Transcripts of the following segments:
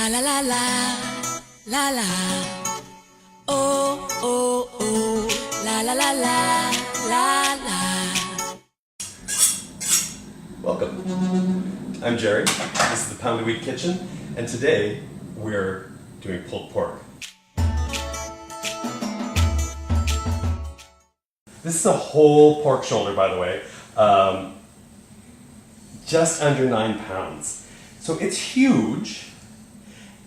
La la la la, la la. Oh, oh, oh. La la la la, la la. Welcome. I'm Jerry. This is the Pound of Wheat Kitchen, and today we're doing pulled pork. This is a whole pork shoulder, by the way, just under 9 pounds. So it's huge,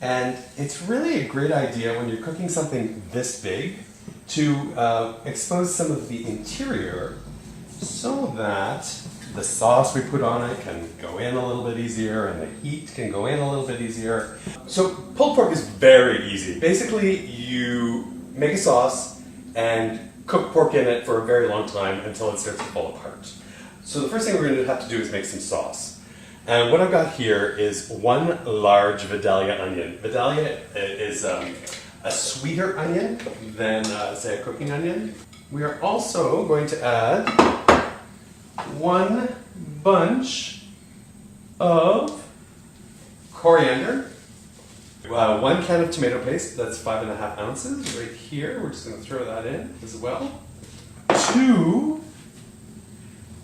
and it's really a great idea when you're cooking something this big to expose some of the interior so that the sauce we put on it can go in a little bit easier and the heat can go in a little bit easier. So pulled pork is very easy. Basically, you make a sauce and cook pork in it for a very long time until it starts to fall apart. So the first thing we're going to have to do is make some sauce. And what I've got here is one large Vidalia onion. Vidalia is a sweeter onion than, say, a cooking onion. We are also going to add one bunch of coriander, 1 can of tomato paste, that's 5.5 ounces right here. We're just going to throw that in as well. 2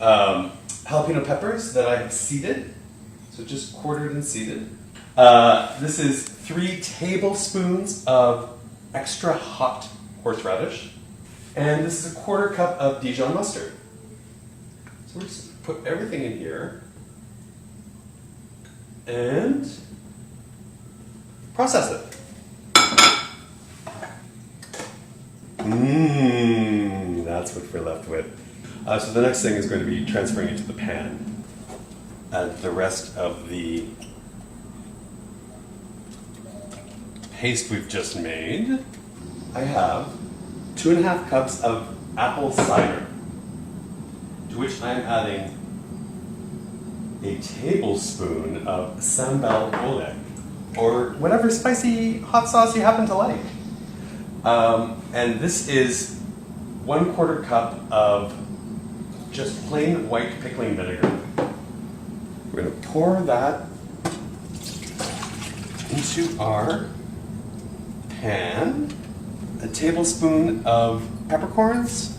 jalapeno peppers that I have seeded. So just quartered and seeded. This is 3 tablespoons of extra hot horseradish. And this is a 1/4 cup of Dijon mustard. So we're just going to put everything in here and process it. That's what we're left with. So the next thing is going to be transferring it to the pan. Add the rest of the paste we've just made. I have 2.5 cups of apple cider, to which I'm adding a tablespoon of sambal oleg, or whatever spicy hot sauce you happen to like. And this is 1/4 cup of just plain white pickling vinegar. We're going to pour that into our pan, a tablespoon of peppercorns,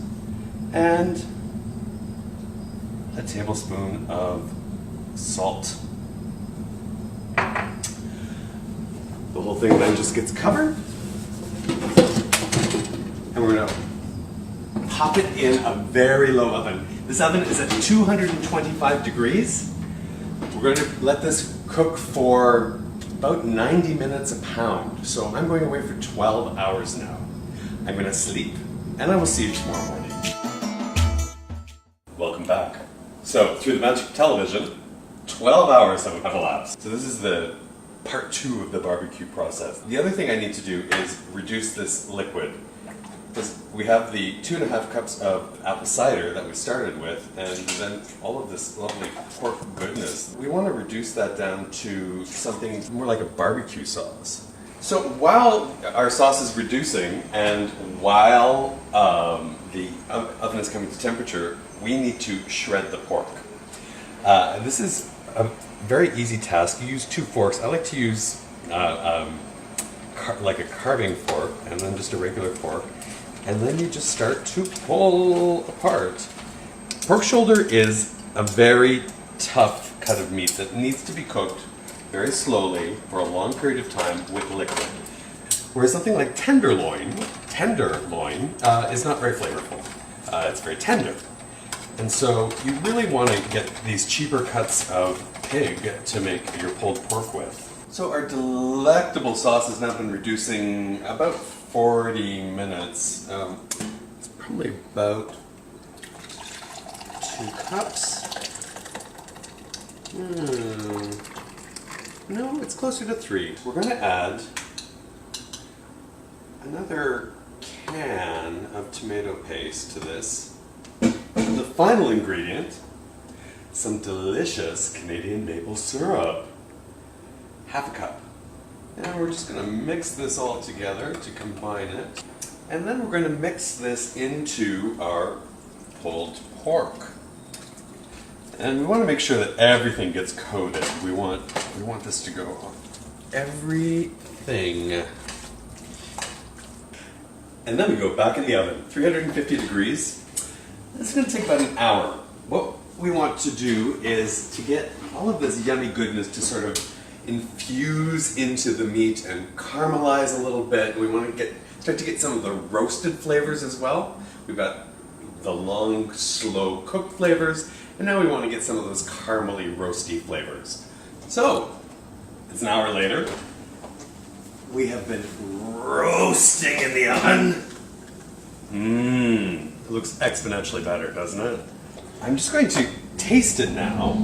and a tablespoon of salt. The whole thing then just gets covered, and we're going to pop it in a very low oven. This oven is at 225 degrees. We're going to let this cook for about 90 minutes a pound. So I'm going away for 12 hours now. I'm going to sleep, and I will see you tomorrow morning. Welcome back. So through the magic of television, 12 hours have elapsed. So this is the part 2 of the barbecue process. The other thing I need to do is reduce this liquid. Because we have the 2.5 cups of apple cider that we started with, and then all of this lovely pork goodness. We want to reduce that down to something more like a barbecue sauce. So while our sauce is reducing, and while the oven is coming to temperature, we need to shred the pork. This is a very easy task. You use 2 forks. I like to use like a carving fork, and then just a regular fork. And then you just start to pull apart. Pork shoulder is a very tough cut of meat that needs to be cooked very slowly for a long period of time with liquid. Whereas something like tenderloin is not very flavorful. It's very tender. And so you really want to get these cheaper cuts of pig to make your pulled pork with. So our delectable sauce has now been reducing about 40 minutes. It's probably about 2 cups. No, it's closer to 3. We're going to add another can of tomato paste to this. And the final ingredient, some delicious Canadian maple syrup. 1/2 cup. And we're just going to mix this all together to combine it. And then we're going to mix this into our pulled pork. And we want to make sure that everything gets coated. We want this to go everything. And then we go back in the oven, 350 degrees. This is going to take about an hour. What we want to do is to get all of this yummy goodness to sort of infuse into the meat and caramelize a little bit. We want to start to get some of the roasted flavors as well. We've got the long, slow cooked flavors, and now we want to get some of those caramely, roasty flavors. So, it's an hour later. We have been roasting in the oven. It looks exponentially better, doesn't it? I'm just going to taste it now,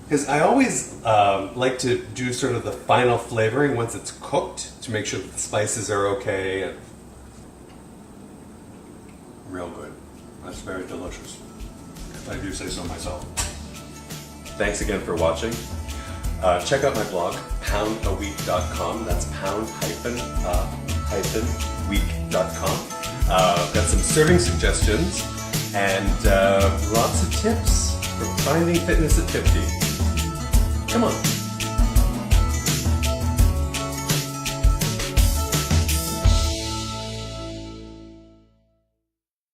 because I always like to do sort of the final flavoring once it's cooked to make sure that the spices are okay. And real good. That's very delicious, if I do say so myself. Thanks again for watching. Check out my blog, poundaweek.com. That's pound-week.com. Got some serving suggestions and lots of tips for finding fitness at 50. Come on.